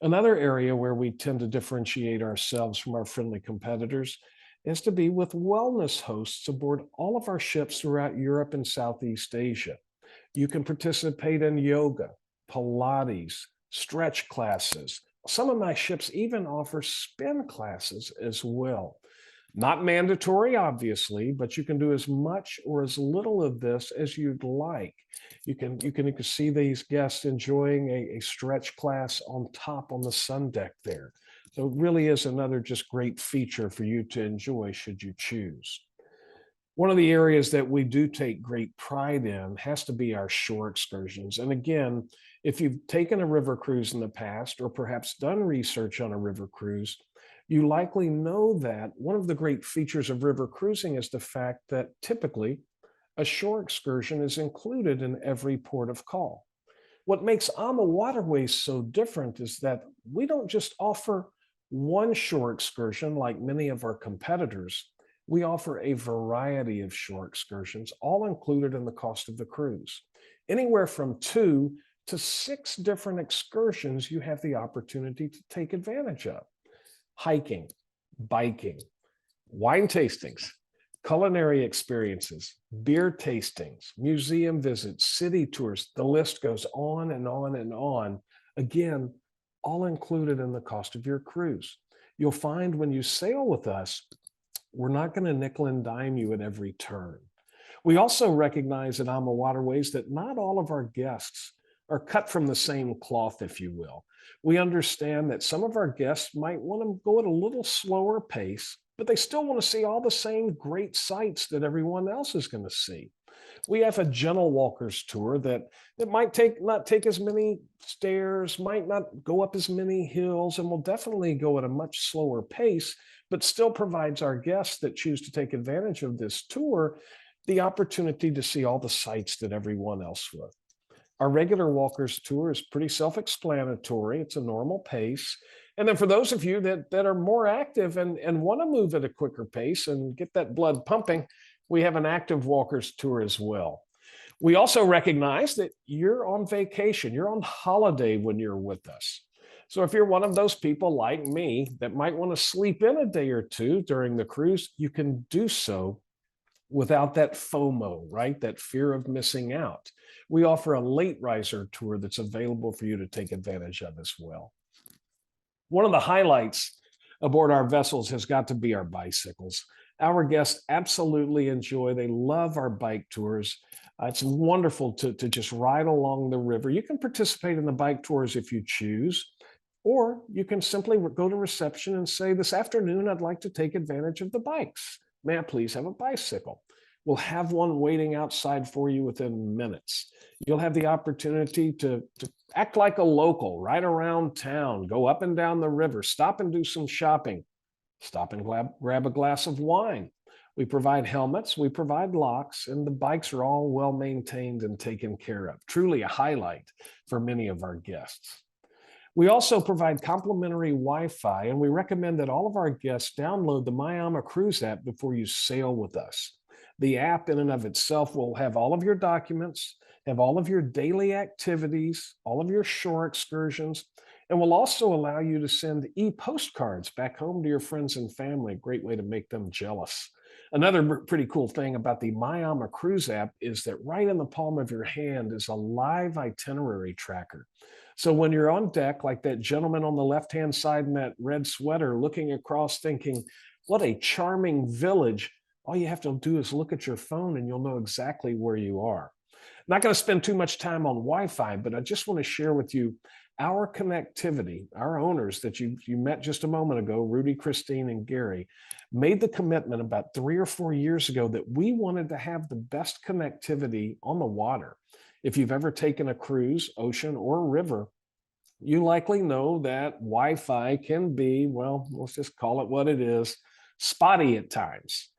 Another area where we tend to differentiate ourselves from our friendly competitors is to be with wellness hosts aboard all of our ships throughout Europe and Southeast Asia. You can participate in yoga, Pilates, stretch classes. Some of my ships even offer spin classes as well. Not mandatory, obviously, but you can do as much or as little of this as you'd like. You can see these guests enjoying a stretch class on top on the sun deck there. So it really is another just great feature for you to enjoy should you choose. One of the areas that we do take great pride in has to be our shore excursions. And again, if you've taken a river cruise in the past or perhaps done research on a river cruise, you likely know that one of the great features of river cruising is the fact that typically a shore excursion is included in every port of call. What makes AmaWaterways so different is that we don't just offer one shore excursion like many of our competitors. We offer a variety of shore excursions, all included in the cost of the cruise. Anywhere from 2 to 6 different excursions you have the opportunity to take advantage of. Hiking, biking, wine tastings, culinary experiences, beer tastings, museum visits, city tours. The list goes on and on and on. Again, all included in the cost of your cruise. You'll find when you sail with us, we're not going to nickel and dime you at every turn. We also recognize at AmaWaterways that not all of our guests are cut from the same cloth, if you will. We understand that some of our guests might want to go at a little slower pace, but they still want to see all the same great sights that everyone else is going to see. We have a gentle walkers tour that might not take as many stairs, might not go up as many hills, and will definitely go at a much slower pace, but still provides our guests that choose to take advantage of this tour the opportunity to see all the sights that everyone else would. Our regular walkers tour is pretty self-explanatory. It's a normal pace. And then for those of you that are more active and want to move at a quicker pace and get that blood pumping, we have an active walkers tour as well. We also recognize that you're on vacation, you're on holiday when you're with us. So if you're one of those people like me that might want to sleep in a day or two during the cruise, you can do so without that FOMO, right? That fear of missing out. We offer a late riser tour that's available for you to take advantage of as well. One of the highlights aboard our vessels has got to be our bicycles. Our guests absolutely enjoy, they love our bike tours. It's wonderful to just ride along the river. You can participate in the bike tours if you choose, or you can simply go to reception and say, this afternoon, I'd like to take advantage of the bikes. May I please have a bicycle? We'll have one waiting outside for you within minutes. You'll have the opportunity to act like a local, right around town, go up and down the river, stop and do some shopping, stop and grab a glass of wine. We provide helmets, we provide locks, and the bikes are all well maintained and taken care of. Truly a highlight for many of our guests. We also provide complimentary Wi-Fi, and we recommend that all of our guests download the AmaCruise app before you sail with us. The app in and of itself will have all of your documents, have all of your daily activities, all of your shore excursions, and will also allow you to send e-postcards back home to your friends and family. Great way to make them jealous. Another pretty cool thing about the AmaCruise app is that right in the palm of your hand is a live itinerary tracker. So when you're on deck, like that gentleman on the left-hand side in that red sweater, looking across thinking, what a charming village, all you have to do is look at your phone and you'll know exactly where you are. I'm not going to spend too much time on Wi-Fi, but I just want to share with you our connectivity. Our owners that you met just a moment ago, Rudy, Christine, and Gary, made the commitment about 3 or 4 years ago that we wanted to have the best connectivity on the water. If you've ever taken a cruise, ocean or river, you likely know that Wi-Fi can be, well, let's just call it what it is, spotty at times.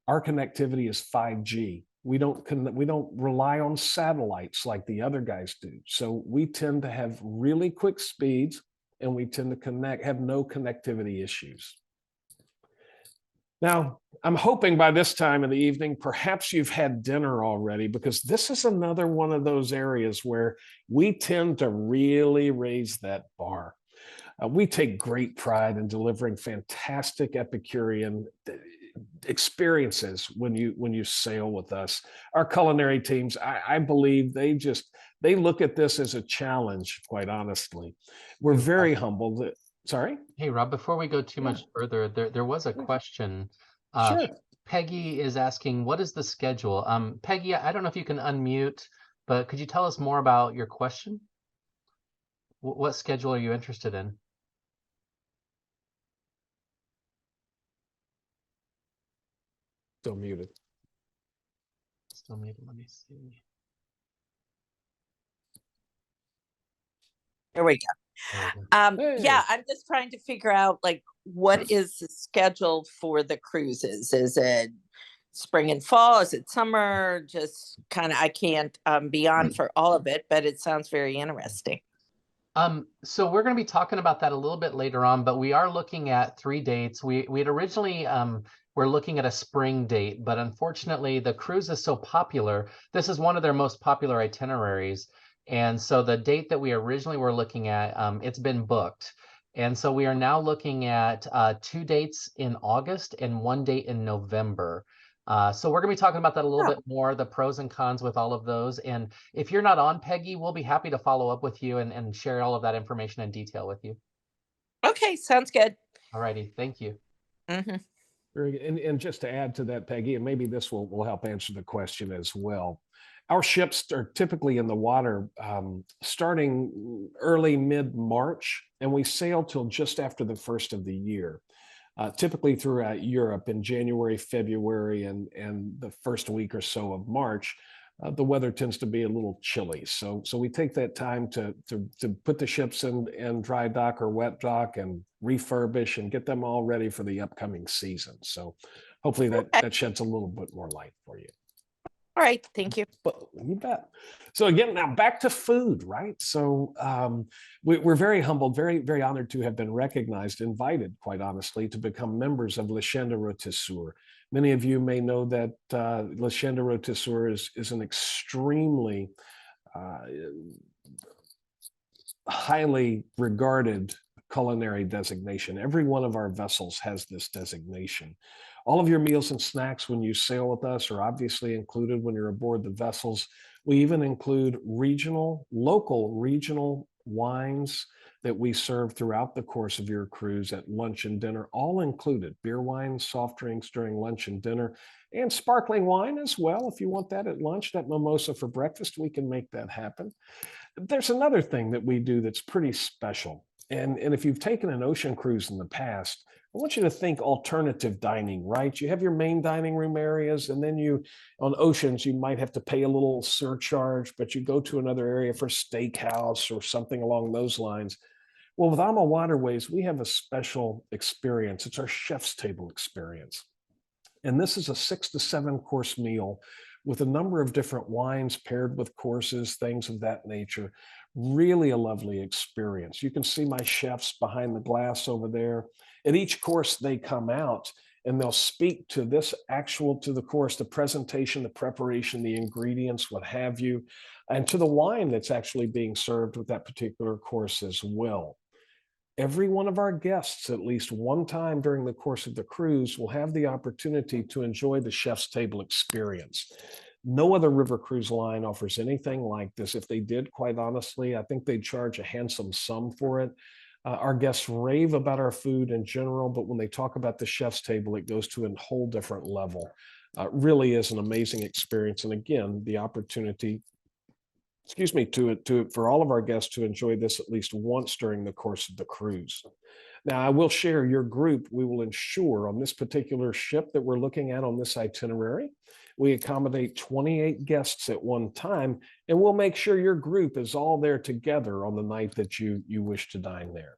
Our connectivity is 5G. We don't rely on satellites like the other guys do. So we tend to have really quick speeds, and we tend to have no connectivity issues. Now, I'm hoping by this time in the evening, perhaps you've had dinner already, because this is another one of those areas where we tend to really raise that bar. We take great pride in delivering fantastic Epicurean experiences when you sail with us. Our culinary teams, I believe they look at this as a challenge, quite honestly. We're very humbled. Sorry? Hey, Rob, before we go too Yeah. much further, there was a question. Sure. Peggy is asking, what is the schedule? Peggy, I don't know if you can unmute, but could you tell us more about your question? What schedule are you interested in? Still muted. Still muted, let me see. There we go. There we go. Yeah, Hey. I'm just trying to figure out like what is the schedule for the cruises? Is it spring and fall? Is it summer? Just kind of, I can't be on for all of it, but it sounds very interesting. So we're going to be talking about that a little bit later on, but we are looking at 3 dates. We had originally we're looking at a spring date, but unfortunately the cruise is so popular. This is one of their most popular itineraries. And so the date that we originally were looking at, it's been booked. And so we are now looking at 2 dates in August and 1 date in November. So we're going to be talking about that a little bit more, the pros and cons with all of those. And if you're not on, Peggy, we'll be happy to follow up with you and share all of that information in detail with you. Okay, sounds good. All righty, thank you. Very good. And just to add to that, Peggy, and maybe this will help answer the question as well. Our ships are typically in the water starting early mid-March, and we sail till just after the first of the year. Typically throughout Europe in January, February, and the first week or so of March, the weather tends to be a little chilly. So we take that time to put the ships in dry dock or wet dock and refurbish and get them all ready for the upcoming season. So hopefully that sheds a little bit more light for you. All right, thank you. Well, you bet. So again, now back to food, right? So we're very humbled, very, very honored to have been recognized, invited, quite honestly, to become members of Le Chien de Rôtisseur. Many of you may know that Le Chien de Rôtisseur is an extremely highly regarded culinary designation. Every one of our vessels has this designation. All of your meals and snacks when you sail with us are obviously included when you're aboard the vessels. We even include local regional wines that we serve throughout the course of your cruise at lunch and dinner, all included. Beer, wine, soft drinks during lunch and dinner, and sparkling wine as well. If you want that at lunch, that mimosa for breakfast, we can make that happen. There's another thing that we do that's pretty special. And if you've taken an ocean cruise in the past, I want you to think alternative dining, right? You have your main dining room areas, and then on oceans, you might have to pay a little surcharge, but you go to another area for steakhouse or something along those lines. Well, with AmaWaterways, we have a special experience. It's our chef's table experience. And this is a 6 to 7 course meal with a number of different wines paired with courses, things of that nature. Really a lovely experience. You can see my chefs behind the glass over there. At each course, they come out and they'll speak to the course, the presentation, the preparation, the ingredients, what have you, and to the wine that's actually being served with that particular course as well. Every one of our guests, at least one time during the course of the cruise, will have the opportunity to enjoy the chef's table experience. No other river cruise line offers anything like this. If they did, quite honestly, I think they'd charge a handsome sum for it. Our guests rave about our food in general, but when they talk about the chef's table, it goes to a whole different level. Really is an amazing experience. And again, the opportunity for all of our guests to enjoy this at least once during the course of the cruise. Now, I will share your group. We will ensure on this particular ship that we're looking at on this itinerary, we accommodate 28 guests at one time, and we'll make sure your group is all there together on the night that you wish to dine there.